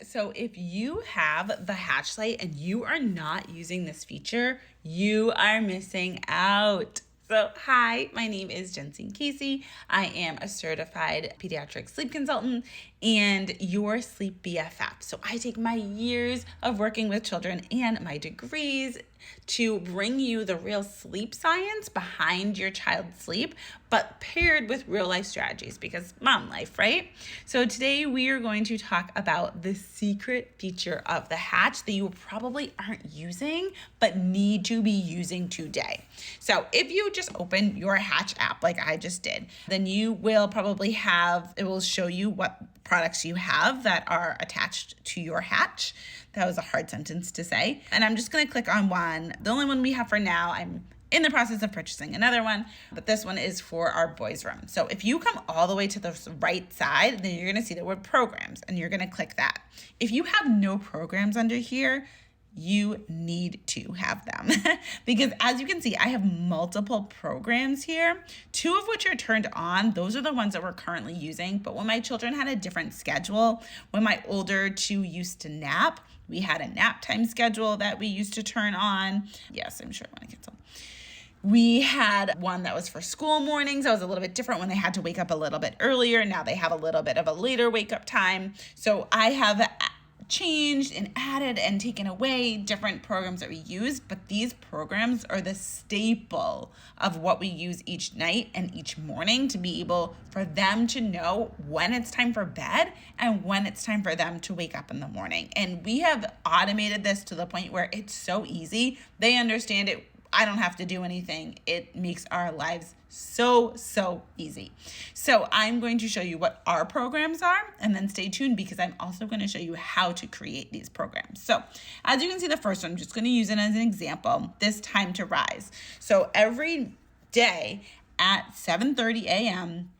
So if you have the Hatchlight and you are not using this feature, you are missing out. So, hi, my name is Jensine Casey. I am a certified pediatric sleep consultant and your sleep BFF. So, I take my years of working with children and my degrees to bring you the real sleep science behind your child's sleep, but paired with real life strategies because mom life, right? So, today we are going to talk about the secret feature of the Hatch that you probably aren't using, but need to be using today. So, if you just open your Hatch app like I just did, then you will probably it will show you what products you have that are attached to your Hatch. That was a hard sentence to say. And I'm just going to click on one. The only one we have for now, I'm in the process of purchasing another one, but this one is for our boys' room. So if you come all the way to the right side, then you're going to see the word programs and you're going to click that. If you have no programs under here, you need to have them because as you can see, I have multiple programs here, 2 of which are turned on. Those are the ones that we're currently using. But when my children had a different schedule, when my older 2 used to nap, we had a nap time schedule that we used to turn on. Yes, I'm sure I want to cancel. We had one that was for school mornings. That was a little bit different when they had to wake up a little bit earlier. Now they have a little bit of a later wake up time. So I have changed and added and taken away different programs that we use, but these programs are the staple of what we use each night and each morning to be able for them to know when it's time for bed and when it's time for them to wake up in the morning. And we have automated this to the point where it's so easy. They understand it. I don't have to do anything. It makes our lives so easy. So I'm going to show you what our programs are, and then stay tuned because I'm also going to show you how to create these programs. So as you can see, the first one, I'm just going to use it as an example, this time to rise. So every day at 7:30 a.m.,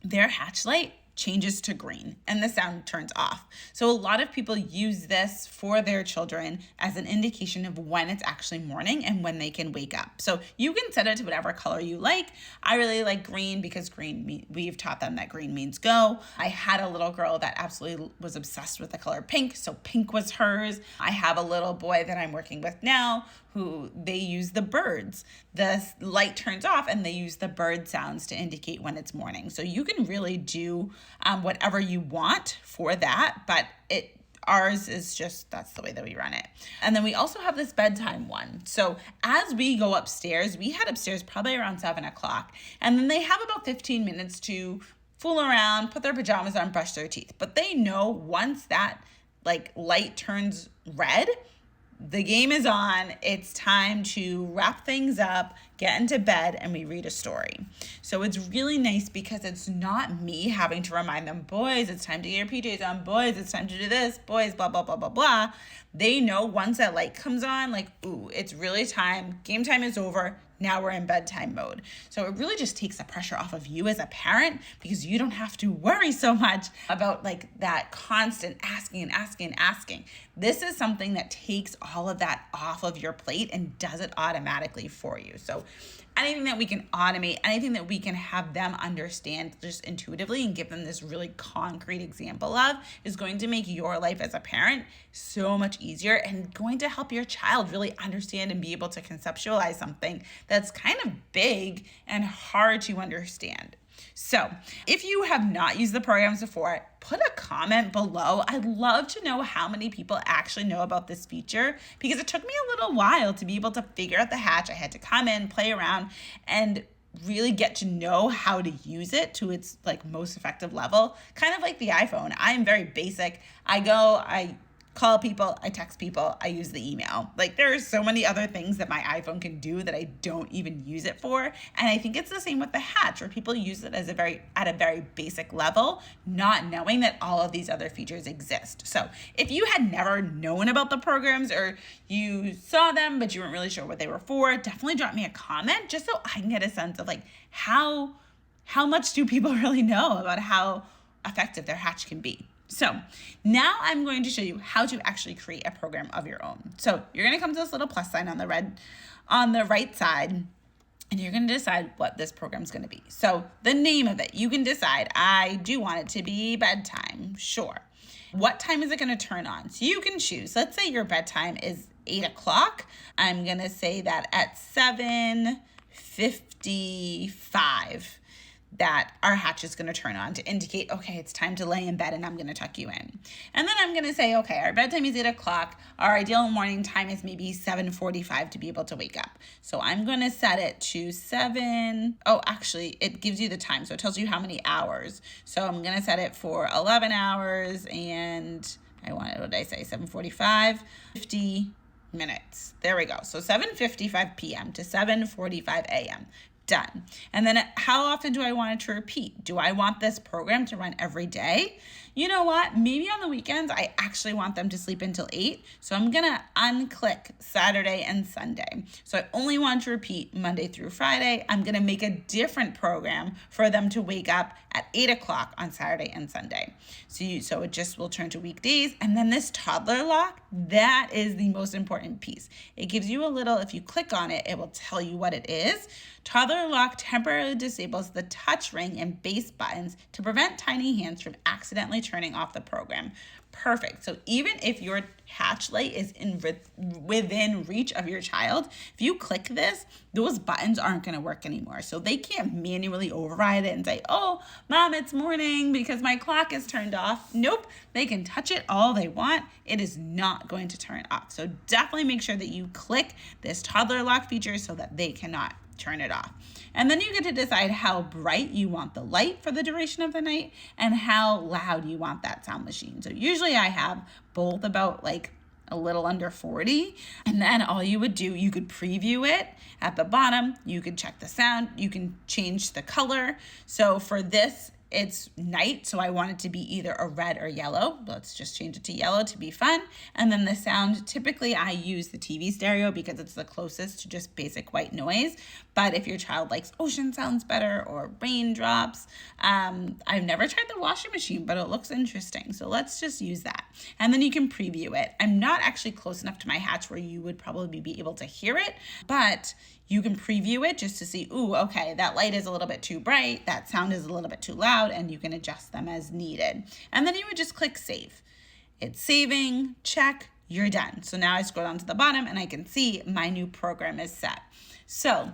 their Hatchlight changes to green and the sound turns off. So a lot of people use this for their children as an indication of when it's actually morning and when they can wake up. So you can set it to whatever color you like. I really like green because we've taught them that green means go. I had a little girl that absolutely was obsessed with the color pink, so pink was hers. I have a little boy that I'm working with now who they use the birds. The light turns off and they use the bird sounds to indicate when it's morning. So you can really do whatever you want for that, but ours is just, that's the way that we run it. And then we also have this bedtime one. So as we go upstairs, we head upstairs probably around 7 o'clock. And then they have about 15 minutes to fool around, put their pajamas on, brush their teeth. But they know once that light turns red, the game is on. It's time to wrap things up, get into bed, and we read a story. So it's really nice because it's not me having to remind them, boys, it's time to get your PJs on, boys, it's time to do this, boys, blah, blah, blah, blah, blah. They know once that light comes on, ooh, it's really time. Game time is over. Now we're in bedtime mode. So it really just takes the pressure off of you as a parent because you don't have to worry so much about that constant asking. This is something that takes all of that off of your plate and does it automatically for you. So anything that we can automate, anything that we can have them understand just intuitively and give them this really concrete example of is going to make your life as a parent so much easier and going to help your child really understand and be able to conceptualize something that's kind of big and hard to understand. So if you have not used the programs before, put a comment below. I'd love to know how many people actually know about this feature because it took me a little while to be able to figure out the Hatch. I had to come in, play around, and really get to know how to use it to its most effective level. Kind of like the iPhone. I'm very basic. I call people, I text people, I use the email. There are so many other things that my iPhone can do that I don't even use it for. And I think it's the same with the Hatch, where people use it at a very basic level, not knowing that all of these other features exist. So if you had never known about the programs or you saw them, but you weren't really sure what they were for, definitely drop me a comment just so I can get a sense of how much do people really know about how effective their Hatch can be. So now I'm going to show you how to actually create a program of your own. So you're going to come to this little plus sign on the right side, and you're going to decide what this program is going to be. So the name of it, you can decide, I do want it to be bedtime. Sure. What time is it going to turn on? So you can choose. Let's say your bedtime is 8 o'clock. I'm going to say that at 7:55 that our hatch is going to turn on to indicate, okay, it's time to lay in bed and I'm going to tuck you in. And then I'm going to say, okay, our bedtime is 8 o'clock. Our ideal morning time is maybe 7:45 to be able to wake up. So I'm going to set it to actually, it gives you the time. So it tells you how many hours. So I'm going to set it for 11 hours and what did I say? 7:45, 50 minutes. There we go. So 7:55 p.m. to 7:45 a.m. Done. And then how often do I want it to repeat? Do I want this program to run every day? You know what? Maybe on the weekends, I actually want them to sleep until 8. So I'm going to unclick Saturday and Sunday. So I only want to repeat Monday through Friday. I'm going to make a different program for them to wake up at 8 o'clock on Saturday and Sunday. So it just will turn to weekdays. And then this toddler lock, that is the most important piece. It gives you a little, if you click on it, it will tell you what it is. Toddler lock temporarily disables the touch ring and base buttons to prevent tiny hands from accidentally turning off the program. Perfect. So even if your hatch light is within reach of your child, if you click this, those buttons aren't going to work anymore. So they can't manually override it and say, oh, Mom, it's morning because my clock is turned off. Nope. They can touch it all they want. It is not going to turn off. So definitely make sure that you click this toddler lock feature so that they cannot turn it off. And then you get to decide how bright you want the light for the duration of the night and how loud you want that sound machine. So usually I have both about like a little under 40. And then all you would do, you could preview it at the bottom. You could check the sound. You can change the color. So for this, it's night, so I want it to be either a red or yellow. Let's just change it to yellow to be fun. And then the sound, typically I use the TV stereo because it's the closest to just basic white noise. But if your child likes ocean sounds better or raindrops, I've never tried the washing machine, but it looks interesting. So let's just use that. And then you can preview it. I'm not actually close enough to my hatch where you would probably be able to hear it, but you can preview it just to see, ooh, okay, that light is a little bit too bright, that sound is a little bit too loud, and you can adjust them as needed. And then you would just click save. It's saving, check, you're done. So now I scroll down to the bottom and I can see my new program is set. So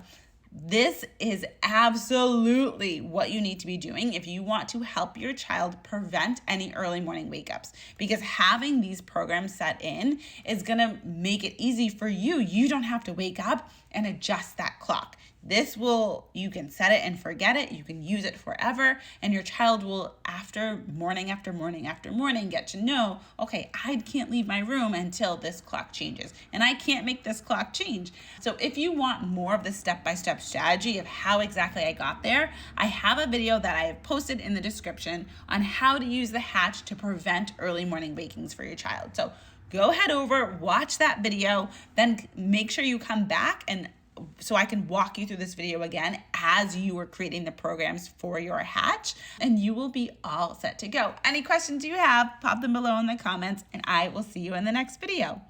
this is absolutely what you need to be doing if you want to help your child prevent any early morning wake-ups, because having these programs set in is going to make it easy for you. You don't have to wake up and adjust that clock. You can set it and forget it. You can use it forever. And your child will, after morning after morning after morning, get to know, okay, I can't leave my room until this clock changes. And I can't make this clock change. So if you want more of the step-by-step strategy of how exactly I got there, I have a video that I have posted in the description on how to use the hatch to prevent early morning wakings for your child. So go head over, watch that video, then make sure you come back and so I can walk you through this video again as you are creating the programs for your hatch, and you will be all set to go. Any questions you have, pop them below in the comments, and I will see you in the next video.